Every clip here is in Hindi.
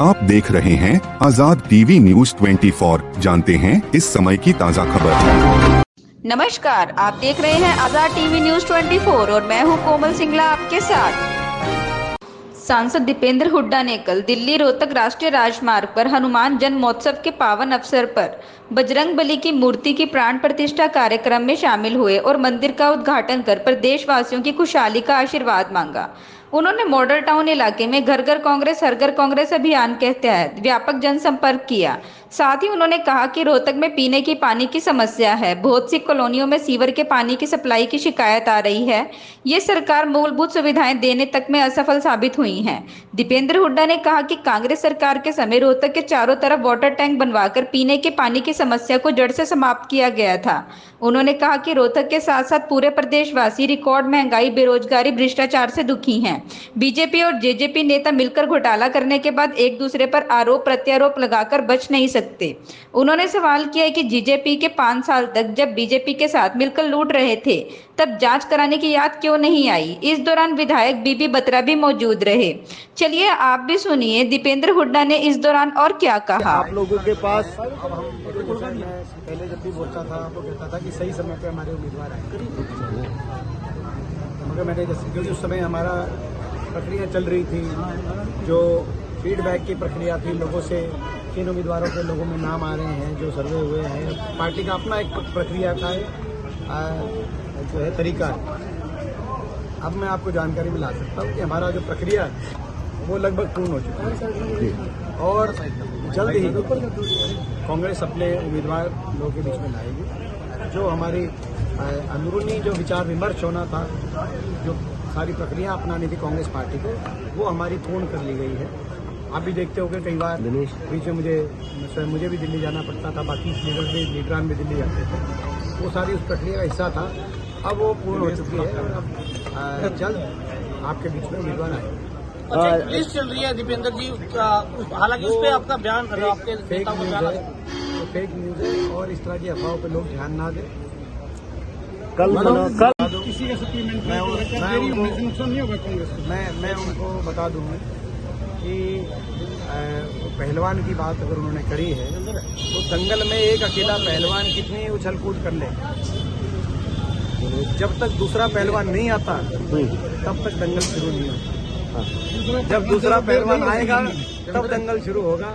आप देख रहे हैं आजाद टीवी न्यूज 24। जानते हैं इस समय की ताज़ा खबर। नमस्कार, आप देख रहे हैं आजाद टीवी न्यूज 24 और मैं हूं कोमल सिंगला आपके साथ। सांसद दीपेंद्र हुड्डा ने कल दिल्ली रोहतक राष्ट्रीय राजमार्ग पर हनुमान जन्मोत्सव के पावन अवसर पर बजरंगबली की मूर्ति की प्राण प्रतिष्ठा कार्यक्रम में शामिल हुए और मंदिर का उद्घाटन कर प्रदेशवासियों की खुशहाली का आशीर्वाद मांगा। उन्होंने मॉडल टाउन इलाके में घर घर कांग्रेस हर घर कांग्रेस अभियान के तहत व्यापक जनसंपर्क किया। साथ ही उन्होंने कहा कि रोहतक में पीने की पानी की समस्या है। बहुत सी कॉलोनियों में सीवर के पानी की सप्लाई की शिकायत आ रही है। ये सरकार मूलभूत सुविधाएं देने तक में असफल साबित हुई है। दीपेंद्र हुड्डा ने कहा कि कांग्रेस सरकार के समय रोहतक के चारों तरफ वाटर टैंक बनवाकर पीने के पानी की समस्या को जड़ से समाप्त किया गया था। उन्होंने कहा कि रोहतक के साथ साथ पूरे प्रदेशवासी रिकॉर्ड महंगाई, बेरोजगारी, भ्रष्टाचार से दुखी हैं। बीजेपी और जेजेपी नेता मिलकर घोटाला करने के बाद एक दूसरे पर आरोप प्रत्यारोप लगाकर बच नहीं सकते। उन्होंने सवाल किया कि बीजेपी के 5 साल तक जब बीजेपी के साथ मिलकर लूट रहे थे तब जांच कराने की याद क्यों नहीं आई। इस दौरान विधायक बीबी बत्रा भी मौजूद रहे। चलिए आप भी सुनिए दीपेंद्र हुड्डा ने इस दौरान और क्या कहा। आप लोगों के पास पहले जब भी बोलता था आपको कहता था कि सही समय पे हमारे उम्मीदवार आए, मगर मैंने जैसे क्योंकि उस समय हमारा प्रक्रिया चल रही थी, जो फीडबैक की प्रक्रिया थी लोगों से, किन उम्मीदवारों के लोगों में नाम आ रहे हैं, जो सर्वे हुए हैं, पार्टी का अपना एक प्रक्रिया का जो है तरीका है। अब मैं आपको जानकारी मिला सकता हूँ कि हमारा जो प्रक्रिया है वो लगभग पूर्ण हो चुकी है और जल्द ही कांग्रेस अपने उम्मीदवार लोगों के बीच में लाएगी। जो हमारी अंदरूनी जो विचार विमर्श होना था, जो सारी प्रक्रिया अपनानी थी कांग्रेस पार्टी को, वो हमारी पूर्ण कर ली गई है। आप भी देखते होंगे कई बार बीच में मुझे भी दिल्ली जाना पड़ता था, बाकी लीडरान भी दिल्ली जाते थे, वो सारी उस प्रक्रिया का हिस्सा था। अब वो पूर्ण हो चुकी है और अब जल्द आपके बीच में उम्मीदवार आए। अच्छा, लिस्ट चल रही है दीपेंद्र जी, हालांकि उस पर आपका बयान आपके फेक न्यूज है और इस तरह की अफवाहों पर लोग ध्यान ना दें। कल किसी का सप्लीमेंट मैं उनको बता दूं कि पहलवान की बात अगर उन्होंने करी है तो दंगल में एक अकेला पहलवान कितनी उछल कूद कर ले, जब तक दूसरा पहलवान नहीं आता तब तक दंगल शुरू नहीं होता। जब दूसरा पहलवान आएगा तब दंगल शुरू होगा।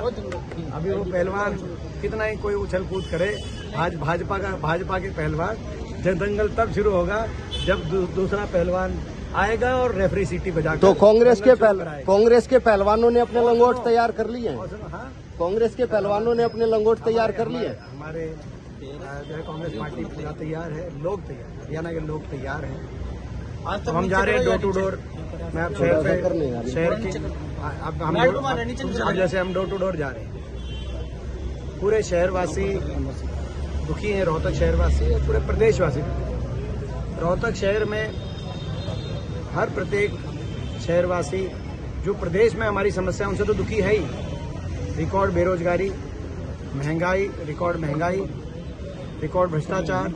अभी वो पहलवान कितना ही कोई उछल कूद करे, आज भाजपा के पहलवान, जब दंगल तब शुरू होगा जब दूसरा पहलवान आएगा और रेफरी सीटी बजाकर। तो कांग्रेस के पहलवानों ने अपने लंगोट तैयार कर लिए हैं। कांग्रेस के पहलवानों ने अपने लंगोट तैयार कर लिए। हमारे जो है कांग्रेस पार्टी पूरा तैयार है, लोग तैयार, हरियाणा के लोग तैयार हैं। आज तो हम जा रहे हैं डोर टू डोर। मैं अब शहर की अब हम जैसे हम डोर टू डोर जा रहे हैं, पूरे शहरवासी दुखी हैं, रोहतक शहरवासी और पूरे प्रदेशवासी। रोहतक शहर में हर प्रत्येक शहरवासी जो प्रदेश में हमारी समस्या उनसे तो दुखी है ही। रिकॉर्ड बेरोजगारी, महंगाई, रिकॉर्ड महंगाई, रिकॉर्ड भ्रष्टाचार,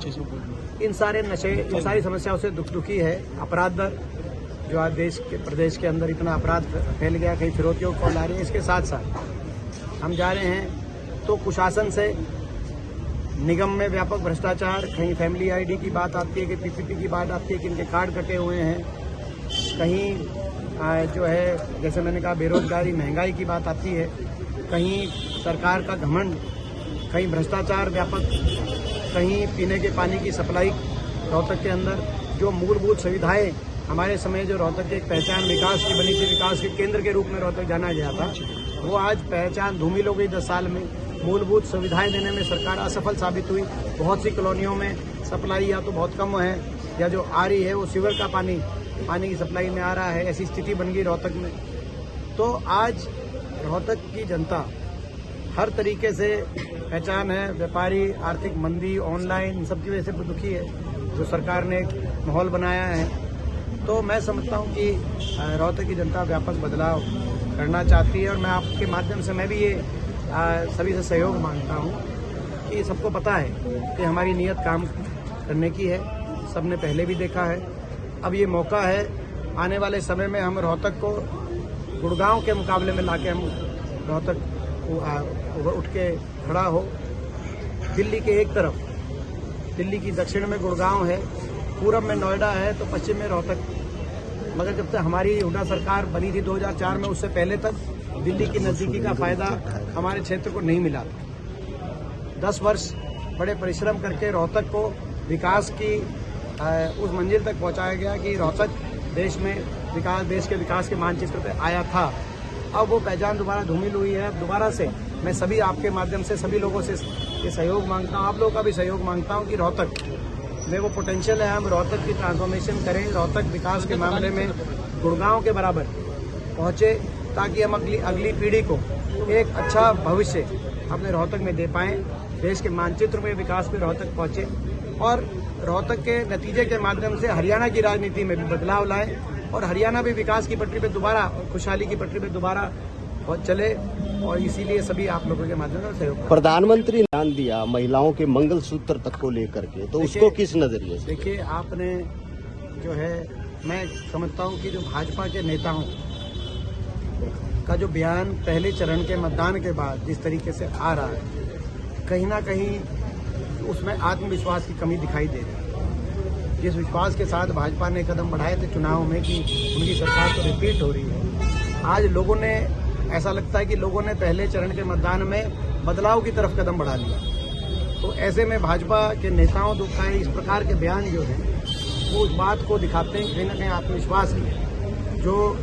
इन सारे नशे, इन सारी समस्याओं से दुखी है। अपराध दर जो आज प्रदेश के अंदर इतना अपराध फैल गया, कई फिरौतियों को ला रही है। इसके साथ साथ हम जा रहे हैं तो कुशासन से निगम में व्यापक भ्रष्टाचार, कहीं फैमिली आईडी की बात आती है कि पीपीपी की बात आती है कि इनके कार्ड कटे हुए हैं, कहीं जो है जैसे मैंने कहा बेरोजगारी, महंगाई की बात आती है, कहीं सरकार का घमंड, कहीं भ्रष्टाचार व्यापक, कहीं पीने के पानी की सप्लाई। रोहतक के अंदर जो मूलभूत सुविधाएं हमारे समय जो रोहतक की एक पहचान विकास की बनी थी, विकास के केंद्र के रूप में रोहतक जाना गया था, वो आज पहचान धूमिल हो गई। 10 साल में मूलभूत सुविधाएं देने में सरकार असफल साबित हुई। बहुत सी कॉलोनियों में सप्लाई या तो बहुत कम है या जो आ रही है वो सीवर का पानी की सप्लाई में आ रहा है। ऐसी स्थिति बन गई रोहतक में। तो आज रोहतक की जनता हर तरीके से पहचान है, व्यापारी, आर्थिक मंदी, ऑनलाइन, इन सब की वजह से दुखी है। जो सरकार ने एक माहौल बनाया है, तो मैं समझता हूं कि रोहतक की जनता व्यापक बदलाव करना चाहती है और मैं आपके माध्यम से मैं भी ये सभी से सहयोग मांगता हूं कि सबको पता है कि हमारी नीयत काम करने की है। सबने पहले भी देखा है। अब ये मौका है, आने वाले समय में हम रोहतक को गुड़गांव के मुकाबले में लाके हम रोहतक उठ के खड़ा हो। दिल्ली के एक तरफ, दिल्ली की दक्षिण में गुड़गांव है, पूरब में नोएडा है, तो पश्चिम में रोहतक। मगर जब तक हमारी हुड्डा सरकार बनी थी 2004 में, उससे पहले तक दिल्ली की नजदीकी का फायदा हमारे क्षेत्र को नहीं मिला। 10 वर्ष बड़े परिश्रम करके रोहतक को विकास की उस मंजिल तक पहुंचाया गया कि रोहतक देश के विकास के मानचित्र पे आया था। अब वो पहचान दोबारा धूमिल हुई है। दोबारा से मैं सभी आपके माध्यम से सभी लोगों से ये सहयोग मांगता हूँ, आप लोगों का भी सहयोग मांगता हूँ कि रोहतक में वो पोटेंशियल है, हम रोहतक की ट्रांसफॉर्मेशन करें, रोहतक विकास के मामले में गुड़गांव के बराबर पहुंचे, ताकि हम अगली पीढ़ी को एक अच्छा भविष्य अपने रोहतक में दे पाएं। देश के मानचित्र में विकास में रोहतक पहुंचे और रोहतक के नतीजे के माध्यम से हरियाणा की राजनीति में भी बदलाव लाए और हरियाणा भी विकास की पटरी पे दोबारा, खुशहाली की पटरी पे दोबारा चले। और इसीलिए सभी आप लोगों के माध्यम से सहयोग। प्रधानमंत्री ने ध्यान दिया महिलाओं के मंगलसूत्र तक को लेकर के, तो उसको किस नजरिए से? देखिए, आपने जो है, मैं समझता हूं कि जो भाजपा के नेताओं का जो बयान पहले चरण के मतदान के बाद जिस तरीके से आ रहा है, कहीं ना कहीं उसमें आत्मविश्वास की कमी दिखाई दे रही है। जिस विश्वास के साथ भाजपा ने कदम बढ़ाए थे चुनाव में कि उनकी सरकार तो रिपीट हो रही है, आज लोगों ने, ऐसा लगता है कि लोगों ने पहले चरण के मतदान में बदलाव की तरफ कदम बढ़ा लिया। तो ऐसे में भाजपा के नेताओं का इस प्रकार के बयान जो है वो उस बात को दिखाते हैं, कहीं ना कहीं आत्मविश्वास की जो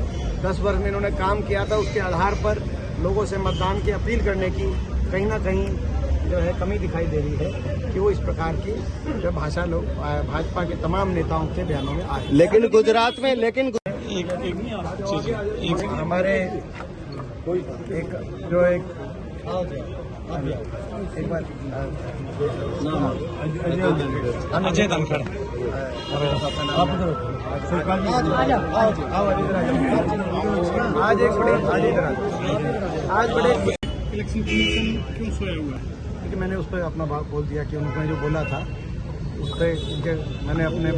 10 वर्ष में इन्होंने काम किया था उसके आधार पर लोगों से मतदान की अपील करने की कहीं ना कहीं जो है कमी दिखाई दे रही है कि वो इस प्रकार की जो भाषा लोग भाजपा के तमाम नेताओं के बयानों में आ रही है। लेकिन गुजरात में हमारे एक बार अजय धनखड़ आज बड़े इलेक्शन कमीशन क्यों सोया हुआ है? क्योंकि मैंने उस पर अपना बात बोल दिया कि उन्होंने जो बोला था उस पर मैंने अपने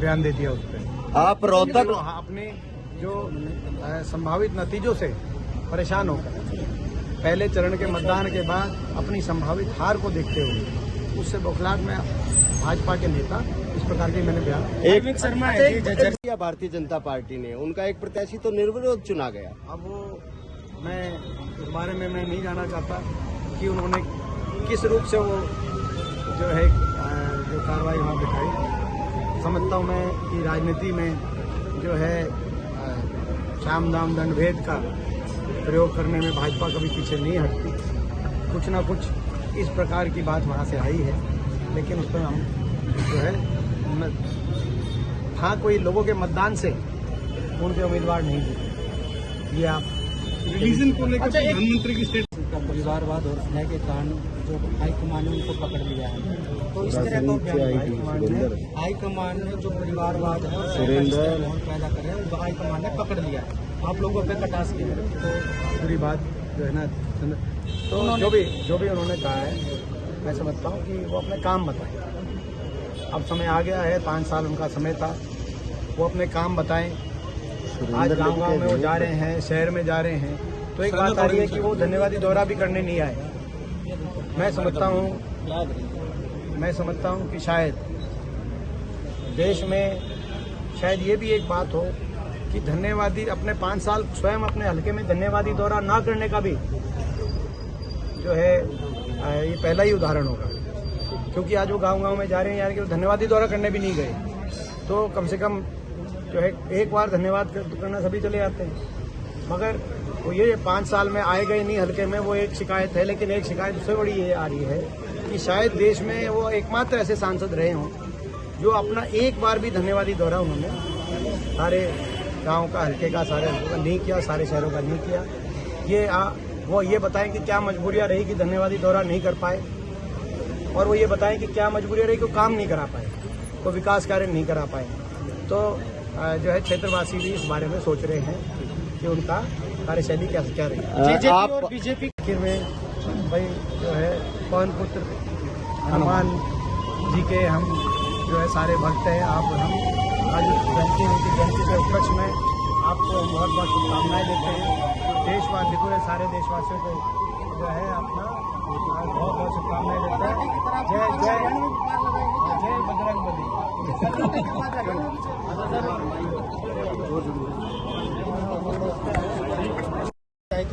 बयान दे दिया। उस पर आप रोहतक अपने जो संभावित नतीजों से परेशान होकर पहले चरण के मतदान के बाद अपनी संभावित हार को देखते हुए उससे बौखलाहट में भाजपा के नेता इस प्रकार के मैंने बयान एक शर्मा है भारतीय जनता पार्टी ने उनका एक प्रत्याशी तो निर्विरोध चुना गया। अब वो मैं इस बारे में मैं नहीं जाना चाहता कि उन्होंने किस रूप से वो जो है जो कार्रवाई वहाँ दिखाई। समझता हूँ मैं कि राजनीति में जो है साम दाम दंड भेद का प्रयोग करने में भाजपा कभी पीछे नहीं हटती। कुछ ना कुछ इस प्रकार की बात वहाँ से आई है, लेकिन उस पर हम जो है हाँ कोई लोगों के मतदान से उनके उम्मीदवार नहीं जीते। ये आप रिलीजन को लेकर प्रधानमंत्री की स्टेट का परिवारवाद और स्नेह के कारण जो हाईकमान ने उनको पकड़ लिया है, तो इस तरह का हाईकमान ने जो परिवारवाद है पैदा कर रहे हैं वो हाईकमान ने पकड़ लिया है। आप लोगों पे कटास की तो पूरी बात जो है ना, तो जो भी उन्होंने कहा है मैं समझता हूँ कि वो अपने काम बताएं। अब समय आ गया है, 5 साल उनका समय था, वो अपने काम बताएं। आज गांव में वो जा रहे हैं, शहर में जा रहे हैं, तो एक बात आ रही है कि वो धन्यवादी दौरा भी करने नहीं आए। मैं समझता हूँ कि शायद देश में शायद ये भी एक बात हो कि धन्यवादी अपने 5 साल स्वयं अपने हलके में धन्यवादी दौरा ना करने का भी जो है ये पहला ही उदाहरण होगा। क्योंकि आज वो गांव में जा रहे हैं यार कि वो धन्यवादी दौरा करने भी नहीं गए, तो कम से कम जो है एक बार धन्यवाद करना सभी चले जाते हैं। मगर वो ये 5 साल में आए गए नहीं हल्के में, वो एक शिकायत है। लेकिन एक शिकायत उससे बड़ी ये आ रही है कि शायद देश में वो एकमात्र ऐसे सांसद रहे हों जो अपना एक बार भी धन्यवादी दौरा उन्होंने सारे गांव का, हल्के का, सारे हल्कों का नहीं किया, सारे शहरों का नहीं किया। वो ये बताएं कि क्या मजबूरियां रही कि धन्यवादी दौरा नहीं कर पाए, और वो ये बताएं कि क्या मजबूरियां रही कि काम नहीं करा पाए, कोई विकास कार्य नहीं करा पाए। तो जो है क्षेत्रवासी भी इस बारे में सोच रहे हैं कि उनका कार्यशैली क्या रही। जेजेपी और बीजेपी में भाई जो है पवन पुत्र हनुमान जी के हम जो है सारे भक्त हैं। आप हम आज जयंती के उपलक्ष्य में आपको बहुत बहुत शुभकामनाएं देते हैं। देशवासी पूरे सारे देशवासियों को जो है अपना बहुत बहुत शुभकामनाएं देता है। जय जय जय बजरंगबली।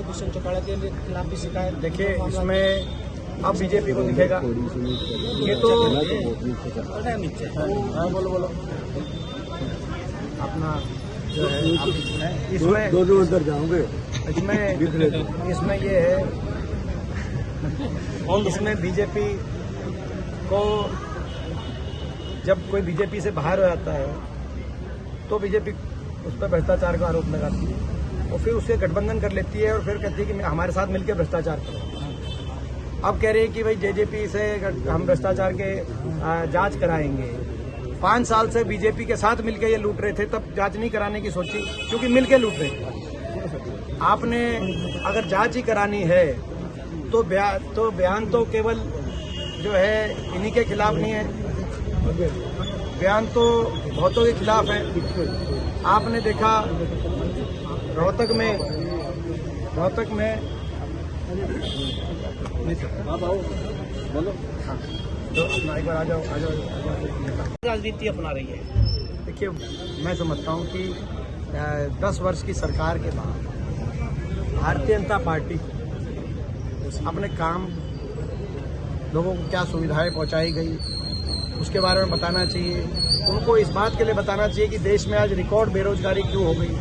भूषण चौटाला के खिलाफ भी शिकायत। देखिए इसमें अब बीजेपी को दिखेगा ये तो हाँ बोलो अपना जो है इसमें उधर जाओगे इसमें ये है इसमें बीजेपी को जब कोई बीजेपी से बाहर हो जाता है तो बीजेपी उस पर भ्रष्टाचार का आरोप लगाती है और फिर उससे गठबंधन कर लेती है और फिर कहती है कि हमारे साथ मिलकर भ्रष्टाचार करो। अब कह रही है कि भाई जेजेपी से हम भ्रष्टाचार के जांच कराएंगे। 5 साल से बीजेपी के साथ मिलकर ये लूट रहे थे, तब जांच नहीं कराने की सोची क्योंकि मिलकर लूट रहे थे। आपने अगर जांच ही करानी है तो बयान तो केवल जो है इन्हीं के खिलाफ नहीं है, बयान तो बहुतों के खिलाफ है। आपने देखा रोहतक में तो अपना एक बार आ जाओ राजनीति अपना रही है। देखिए मैं समझता हूँ कि 10 वर्ष की सरकार के बाद भारतीय जनता पार्टी अपने काम लोगों को क्या सुविधाएं पहुंचाई गई उसके बारे में बताना चाहिए। उनको इस बात के लिए बताना चाहिए कि देश में आज रिकॉर्ड बेरोजगारी क्यों हो गई,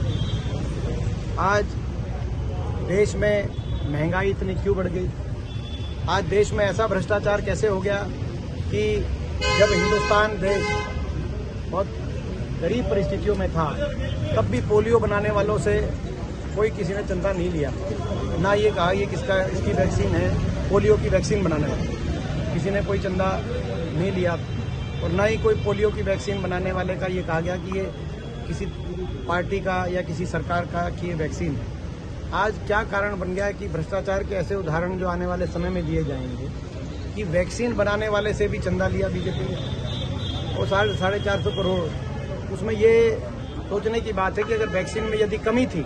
आज देश में महंगाई इतनी क्यों बढ़ गई, आज देश में ऐसा भ्रष्टाचार कैसे हो गया कि जब हिंदुस्तान देश बहुत गरीब परिस्थितियों में था तब भी पोलियो बनाने वालों से कोई किसी ने चंदा नहीं लिया, ना ये कहा ये इसकी वैक्सीन है, पोलियो की वैक्सीन बनाने वाले किसी ने कोई चंदा नहीं लिया, और ना ही कोई पोलियो की वैक्सीन बनाने वाले का ये कहा गया कि ये किसी पार्टी का या किसी सरकार का कि ये वैक्सीन है। आज क्या कारण बन गया है कि भ्रष्टाचार के ऐसे उदाहरण जो आने वाले समय में दिए जाएंगे कि वैक्सीन बनाने वाले से भी चंदा लिया बीजेपी ने और 450 करोड़। उसमें ये सोचने की बात है कि अगर वैक्सीन में यदि कमी थी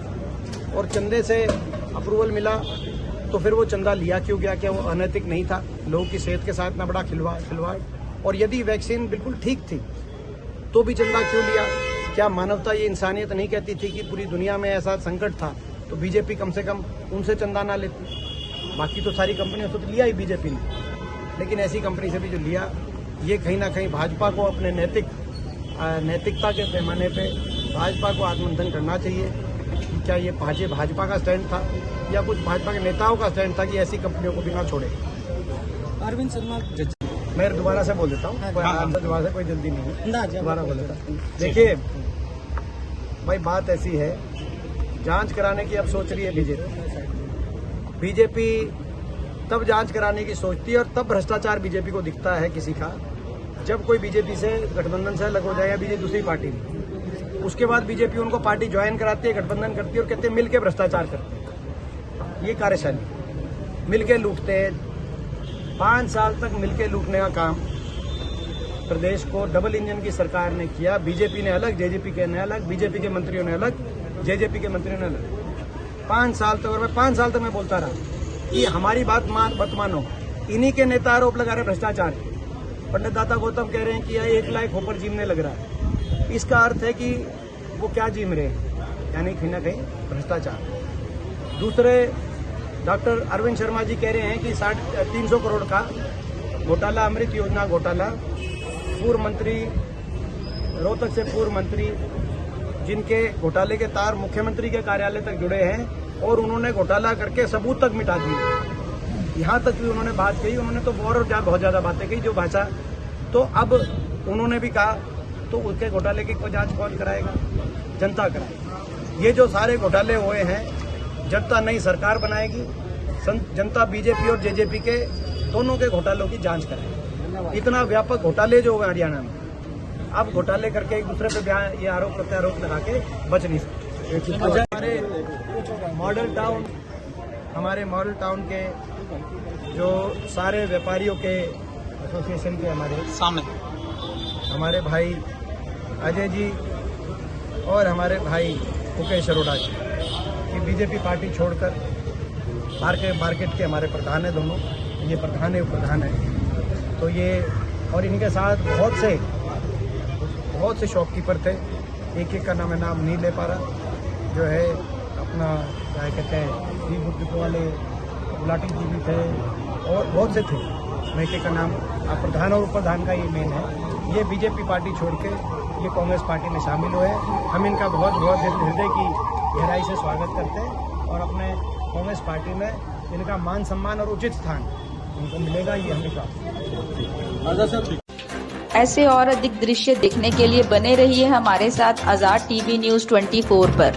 और चंदे से अप्रूवल मिला तो फिर वो चंदा लिया क्यों गया, क्या वो अनैतिक नहीं था, लोगों की सेहत के साथ इतना बड़ा खिलवाड़। और यदि वैक्सीन बिल्कुल ठीक थी तो भी चंदा क्यों लिया, क्या मानवता ये इंसानियत नहीं कहती थी कि पूरी दुनिया में ऐसा संकट था तो बीजेपी कम से कम उनसे चंदा ना लेती। बाकी तो सारी कंपनियों से तो लिया ही बीजेपी ने, लेकिन ऐसी कंपनी से भी जो लिया ये कहीं ना कहीं भाजपा को अपने नैतिकता के पैमाने पे भाजपा को आत्ममंथन करना चाहिए कि क्या ये भाजपा का स्टैंड था या कुछ भाजपा के नेताओं का स्टैंड था कि ऐसी कंपनियों को भी ना छोड़े। अरविंद शर्मा मैं दोबारा से बोल देता हूँ, दोबारा से कोई जल्दी नहीं है, दोबारा बोल देता हूँ। देखिए भाई बात ऐसी है, जांच कराने की अब सोच रही है बीजेपी तब जांच कराने की सोचती है और तब भ्रष्टाचार बीजेपी को दिखता है किसी का जब कोई बीजेपी से गठबंधन से अलग हो जाए या बीजेपी दूसरी पार्टी में, उसके बाद बीजेपी उनको पार्टी ज्वाइन कराती है, गठबंधन करती है और कहते हैं मिलके भ्रष्टाचार करते हैं। ये कार्यशैली मिलके लूटते हैं। 5 साल तक मिलके लूटने का काम प्रदेश को डबल इंजन की सरकार ने किया। बीजेपी ने अलग, जेजेपी के ने अलग, बीजेपी के मंत्रियों ने अलग, जेजेपी के मंत्रियों ने अलग। 5 साल तक, और मैं 5 साल तक मैं बोलता रहा कि हमारी बात मत मानो। इन्हीं के नेता आरोप लगा रहे भ्रष्टाचार के। पंडित दाता गौतम कह रहे हैं कि यह 1 लाख ऊपर जीमने लग रहा है। इसका अर्थ है कि वो क्या जीम रहे हैं, यानी कहीं ना कहीं भ्रष्टाचार। दूसरे डॉक्टर अरविंद शर्मा जी कह रहे हैं कि 300 करोड़ का घोटाला, अमृत योजना घोटाला, पूर्व मंत्री, रोहतक से पूर्व मंत्री जिनके घोटाले के तार मुख्यमंत्री के कार्यालय तक जुड़े हैं और उन्होंने घोटाला करके सबूत तक मिटा दिए। यहाँ तक भी उन्होंने बात कही, उन्होंने तो बहुत ज्यादा बातें कही जो भाषा, तो अब उन्होंने भी कहा तो उसके घोटाले की कोई जांच कौन कराएगा, जनता कराएगी। ये जो सारे घोटाले हुए हैं जनता नई सरकार बनाएगी, जनता बीजेपी और जेजेपी के दोनों के घोटालों की जांच कराएगी। इतना व्यापक घोटाले जो हुए हरियाणा में, अब घोटाले करके एक दूसरे पे ये आरोप प्रत्यारोप लगा के बच नहीं सकते। हमारे मॉडल टाउन के जो सारे व्यापारियों के एसोसिएशन के हमारे सामने हमारे भाई अजय जी और हमारे भाई मुकेश अरोड़ा जी, कि बीजेपी पार्टी छोड़कर मार्केट के हमारे प्रधान है दोनों, ये प्रधान है वो प्रधान है, तो ये और इनके साथ बहुत से शॉपकीपर थे, एक का नाम नहीं ले पा रहा, जो है अपना क्या कहते हैं दी बुक वाले गुलाटी जी भी थे और बहुत से थे, मैं एक का नाम प्रधान और उपप्रधान का ये मेन है। ये बीजेपी पार्टी छोड़ के ये कांग्रेस पार्टी में शामिल हुए। हम इनका बहुत हृदय की गहराई से स्वागत करते हैं और अपने कांग्रेस पार्टी में इनका मान सम्मान और उचित स्थान उनको मिलेगा, ये हमें विश्वास। ऐसे और अधिक दृश्य देखने के लिए बने रहिए हमारे साथ आज़ाद टीवी न्यूज़ 24 पर।